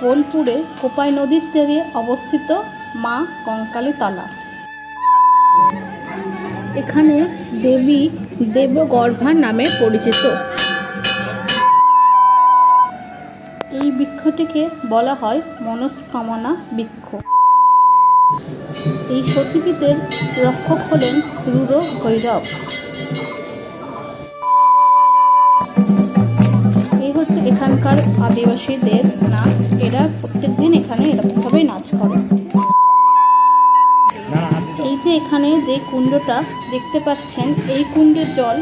বোলপুরে কোপাই নদীর তীরে অবস্থিত মা কঙ্কালী তলা। এখানে দেবী দেবগর্ভা নামে পরিচিত। এই বৃক্ষটিকে বলা হয় মনস্কামনা বৃক্ষ। এই সতীপীঠের রক্ষক হলেন রূঢ় ভৈরব। এই হচ্ছে এখানকার আদিবাসীদের নাচ। এরা প্রত্যেক দিন এখানে এরকমভাবেই নাচ করে। এই যে এখানে যে কুণ্ডটা দেখতে পাচ্ছেন, এই কুণ্ডের জল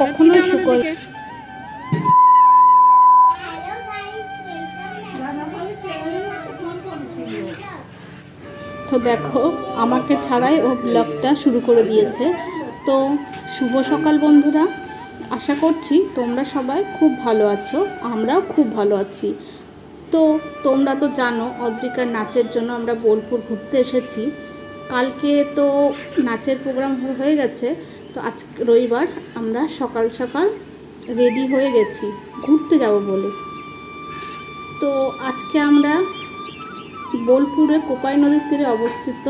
কখনোই শুকোয়। তো দেখো, আমাকে ছাড়াই ও ব্লগটা শুরু করে দিয়েছে। তো শুভ সকাল বন্ধুরা, আশা করছি তোমরা সবাই খুব ভালো আছো, আমরাও খুব ভালো আছি। তো তোমরা তো জানো অদ্রিকার নাচের জন্য আমরা বোলপুর ঘুরতে এসেছি। কালকে তো নাচের প্রোগ্রাম হয়ে গেছে, তো আজ রবিবার আমরা সকাল সকাল রেডি হয়ে গেছি ঘুরতে যাব বলে। তো আজকে আমরা বোলপুরে কোপাই নদীর তীরে অবস্থিত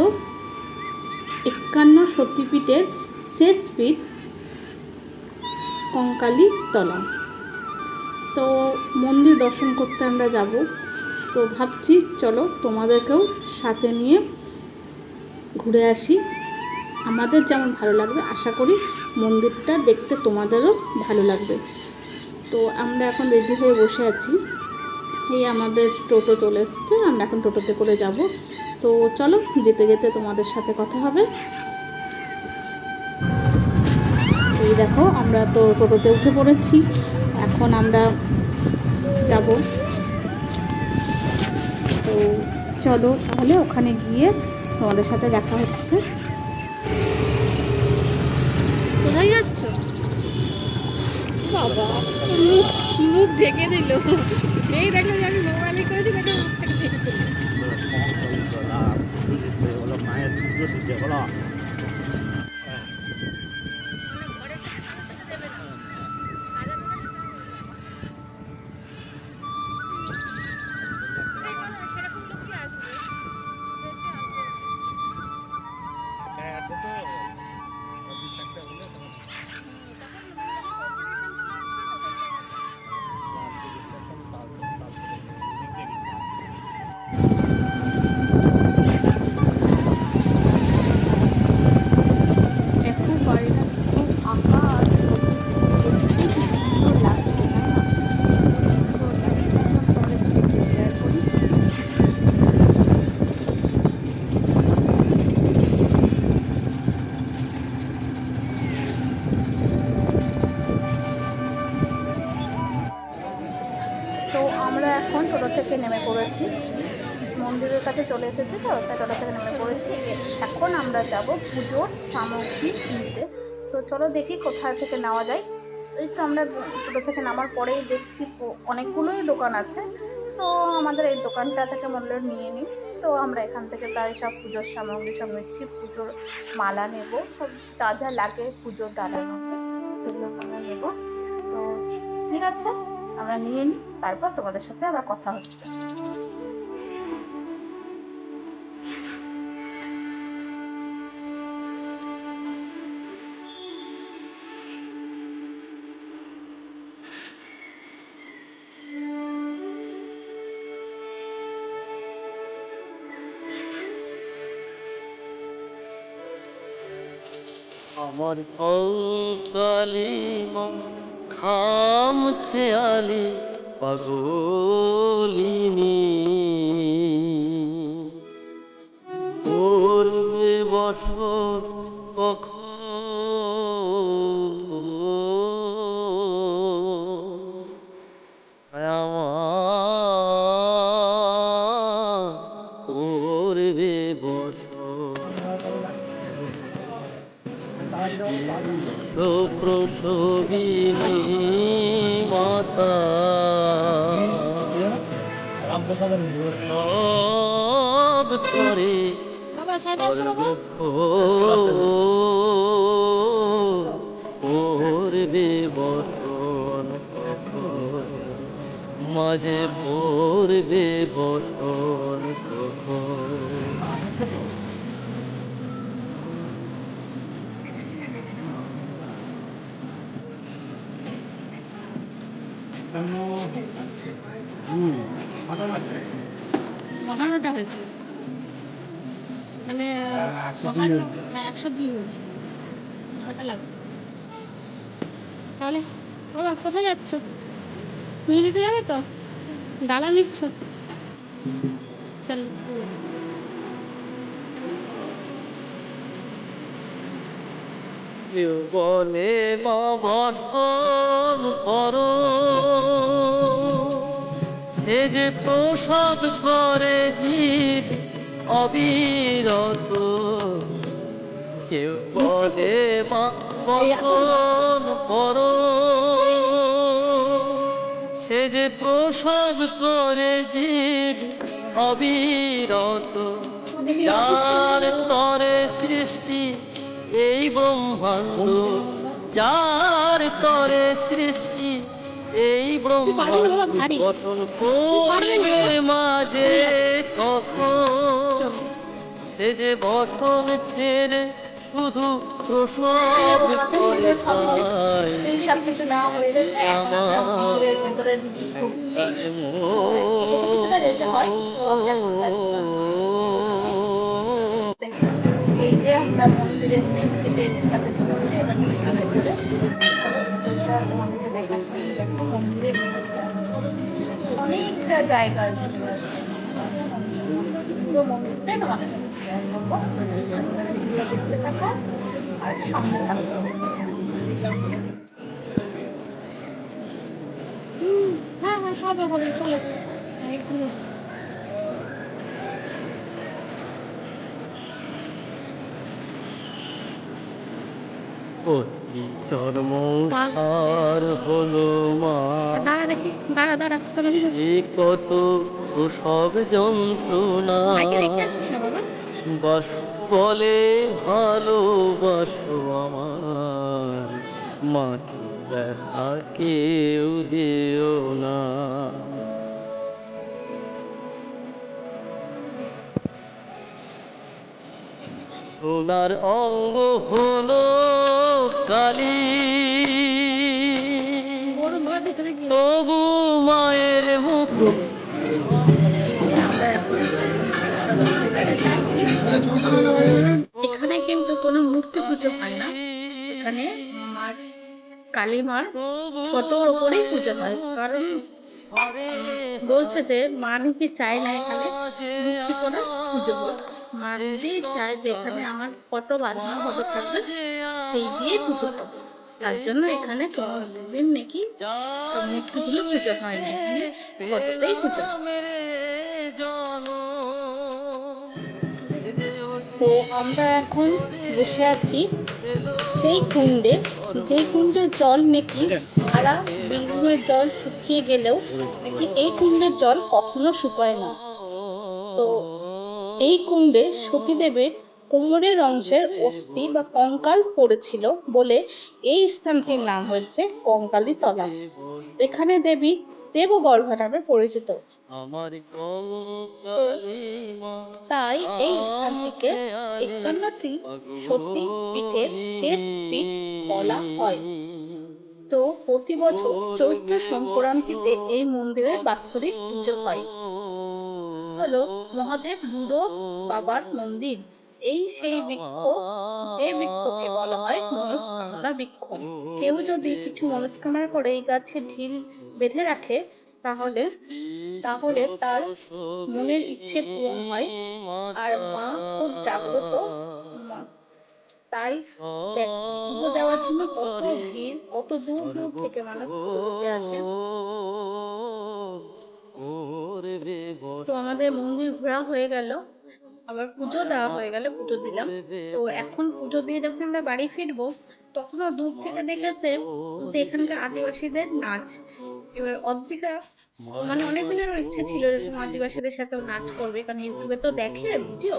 51 সতীপীঠের শেষ পীঠ কঙ্কালী তলা। তো মন্দির দর্শন করতে আমরা যাব। তো ভাবছি চলো তোমাদেরকেও সাথে নিয়ে ঘুরে আসি। আমাদের যেমন ভালো লাগবে, আশা করি মন্দিরটা দেখতে তোমাদেরও ভালো লাগবে। তো আমরা এখন রেডি হয়ে বসে আছি। এই আমাদের টোটো চলে এসছে, আমরা এখন টোটোতে করে যাব। তো চলো, যেতে যেতে তোমাদের সাথে কথা হবে। এই দেখো, আমরা তো টোটোতে উঠে পড়েছি, এখন আমরা যাব। তো চলো তাহলে ওখানে গিয়ে তোমাদের সাথে দেখা হচ্ছে। কোথায় যাচ্ছ বাবা? মুখ ঢেকে দিল। যেই দেখলো যে আমি মোবাইলে করেছি দেখে মুখটাকে ঢেকে দিল। মায়ের পুজো দিতে বলো। এখন টোটো থেকে নেমে পড়েছি, মন্দিরের কাছে চলে এসেছি। তো তাই টোটো থেকে নেমে পড়েছি। এখন আমরা যাব পুজোর সামগ্রী কিনতে। তো চলো দেখি কোথায় থেকে নেওয়া যায়। এই তো আমরা টোটো থেকে নামার পরেই দেখছি অনেকগুলোই দোকান আছে। তো আমাদের এই দোকানটা থেকে মূল্য নিয়ে নিই। তো আমরা এখান থেকে তাই সব পুজোর সামগ্রী সব নিচ্ছি। পুজোর মালা নেব, সব যা যা লাগে পুজোর ডালার মধ্যে সেগুলো আমরা নেব। তো ঠিক আছে, আমরা নিয়ে নিই, তারপর তোমাদের সাথে আবার কথা হচ্ছে। আমার কঙ্কালী মা খাম খেয়ালি পাগলিনী করবে বছর কখন আমার করবে বছর প্রসবিনী মাতা সব করে করবে বচন মাঝে পড়বে বসন কখন। মহানাটা হয়েছে মানে 102 হয়েছে, 6টা লাগবে। তাহলে বাবা কোথায় যাচ্ছ? তুমি দিতে যাবে তো? ডালা নিচ্ছ? চল। কেউ বলে মা বন্ধন করো, সে যে প্রসব করে জীব অবিরত। কেউ বলে মা বন্ধন করো, সে যে প্রসব করে জীব অবিরত। যার তরে সৃষ্টি এই ব্রহ্মাণ্ড, যার তরে সৃষ্টি এই ব্রহ্মাণ্ড, গঠন করিবে মাঝে কখন। সে যে বসন ছেড়ে শুধু প্রসব করে তাই সব কিছু না হয়ে গেছে আমার ভেতরে যেতে হয়। এই যে আমরা মন্দিরের মেন গেটের সাথে চলে এসেছি, এবার মন্দিরের ভেতরে ভেতরটা তোমাদেরকে দেখাচ্ছি। দেখো মন্দিরের ভেতরটা অনেকটা জায়গা জুড়ে আছে। পুরো মন্দিরটা তোমাদেরকে শেয়ার করবো, তোমরা দেখতে থাকো আর সঙ্গে থাকো। হ্যাঁ হ্যাঁ, হবে হবে, চলো এখানে। অতি চরম সার হলো মা, দাঁড়া দেখি, দাঁড়া দাঁড়া, চলো এ কত প্রসব যন্ত্রণা। মাইকে রেখে আসিস না বাবা। বাস বলে ভালোবাসো আমার, মাকে ব্যথা কেউ দিও না। সোনার অঙ্গ হলো কালী, গরম ঘর ভিতরে গিয়ে তবু মায়ের মুখ এখানে কিন্তু কোনো মূর্তি পুজো হয় না, এখানে মার কালী মার ফটোর ওপরেই পুজো হয়। কারণ বলছে যে মা নাকি চায় না এখানে মূর্তি করে পুজো হোক, মা নিজেই চায় যে এখানে আমার ফটো বাঁধানো ফটো থাকবে, সেই দিয়ে পুজো করবে। তার জন্য এখানে কোনোদিন নাকি মূর্তিগুলো পুজো হয় না, এখানে ফটোতেই পুজো হয়। তো আমরা এখন বসে আছি সেই কুণ্ডে, যে কুণ্ডের জল নাকি সারা বীরভূমের জল শুকিয়ে গেলেও নাকি এই কুণ্ডের জল কখনো শুকায় না। তো এই কুণ্ডে সতীদেবের কোমরের অংশের অস্থি বা কঙ্কাল পড়েছিল বলে এই স্থানটির নাম হয়েছে কঙ্কালী তলা। এখানে দেবী দেবগর্ভা নামে পরিচিত। তাই এই স্থানটিকে 51টি সতী পীঠের শেষ পীঠ বলা হয়। তো প্রতি বছর চৈত্র সংক্রান্তিতে এই মন্দিরের বাৎসরিক পুজো হয়। হলো মহাদেব বুড়ো বাবার মন্দির। এই সেই বৃক্ষ, যে বৃক্ষকে বলা হয় মনস্কামনা বৃক্ষ। কেউ যদি কিছু মনস্কামনা করে এই গাছে ঢিল বেঁধে রাখে তাহলে তাহলে তার মনের ইচ্ছে পূরণ হয়। আর মা খুব জাগ্রত মা। তাই দেখ, পুজো দেওয়ার জন্য কত ভিড়, কত দূর দূর থেকে মানুষ পুজো দিতে আসে। তো আমাদের মন্দির ঘোরা হয়ে গেল, আবার পুজো দেওয়া হয়ে গেল, পুজো দিলাম। তো এখন পুজো দিয়ে যখন আমরা বাড়ি ফিরবো তখনও দূর থেকে দেখেছে যে এখানকার আদিবাসীদের নাচ। এবার অদ্রিকা মানে অনেকদিনের ইচ্ছে ছিল এরকম আদিবাসীদের সাথেও নাচ করবে, কারণ ইউটিউবে তো দেখে ভিডিও,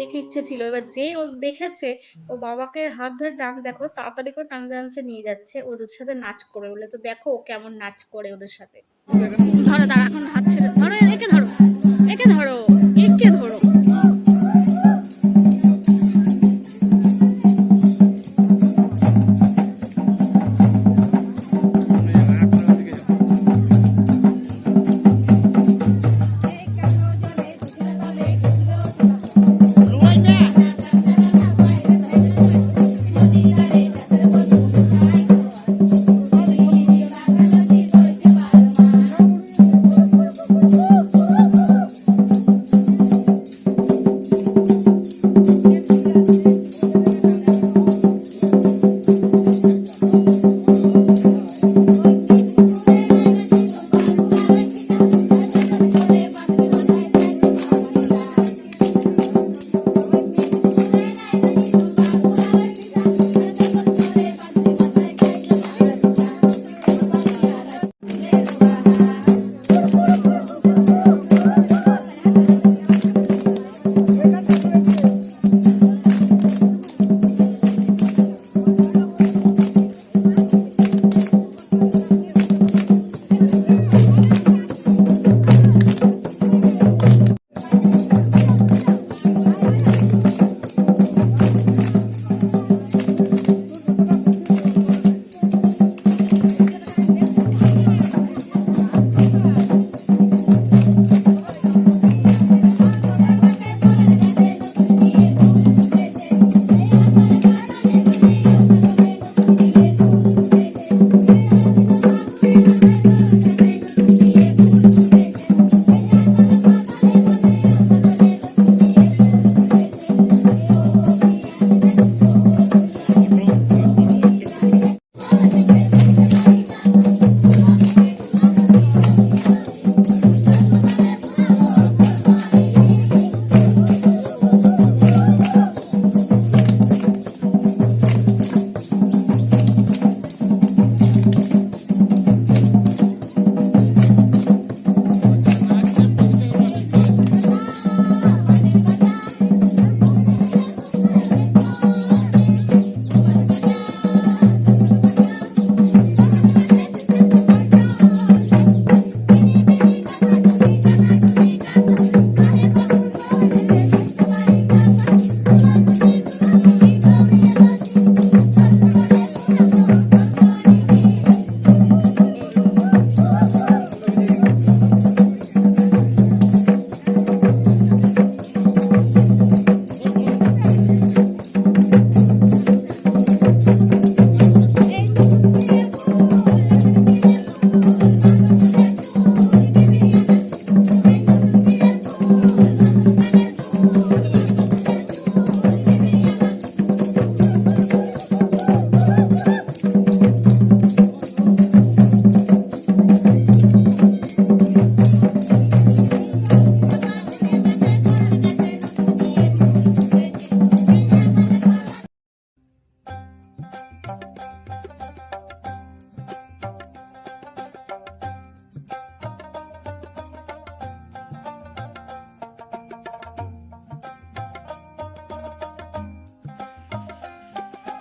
দেখে ইচ্ছে ছিল। এবার যে ও দেখেছে ও বাবাকে হাত ধরে টান, দেখো তাড়াতাড়ি করে টানতে টানতে নিয়ে যাচ্ছে ওদের সাথে নাচ করে, বলে তো দেখো ও কেমন নাচ করে ওদের সাথে। ধরো দাঁড়া, এখন হাত ছেড়ে ধরো, একে ধরো, একে ধরো, একে ধরো।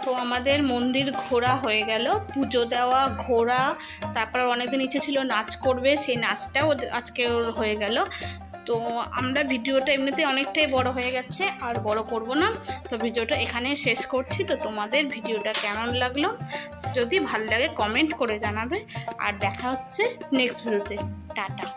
তো আমাদের মন্দির ঘোরা হয়ে গেল, পুজো দেওয়া, ঘোরা, তারপর অনেকদিন ইচ্ছে ছিল নাচ করবে, সেই নাচটাও আজকে ওর হয়ে গেল। তো আমরা ভিডিওটা এমনিতে অনেকটাই বড় হয়ে গেছে, আর বড় করব না। তো ভিডিওটা এখানে শেষ করছি। তো তোমাদের ভিডিওটা কেমন লাগলো যদি ভালো লাগে কমেন্ট করে জানাবে, আর দেখা হচ্ছে নেক্সট ভিডিওতে। টাটা।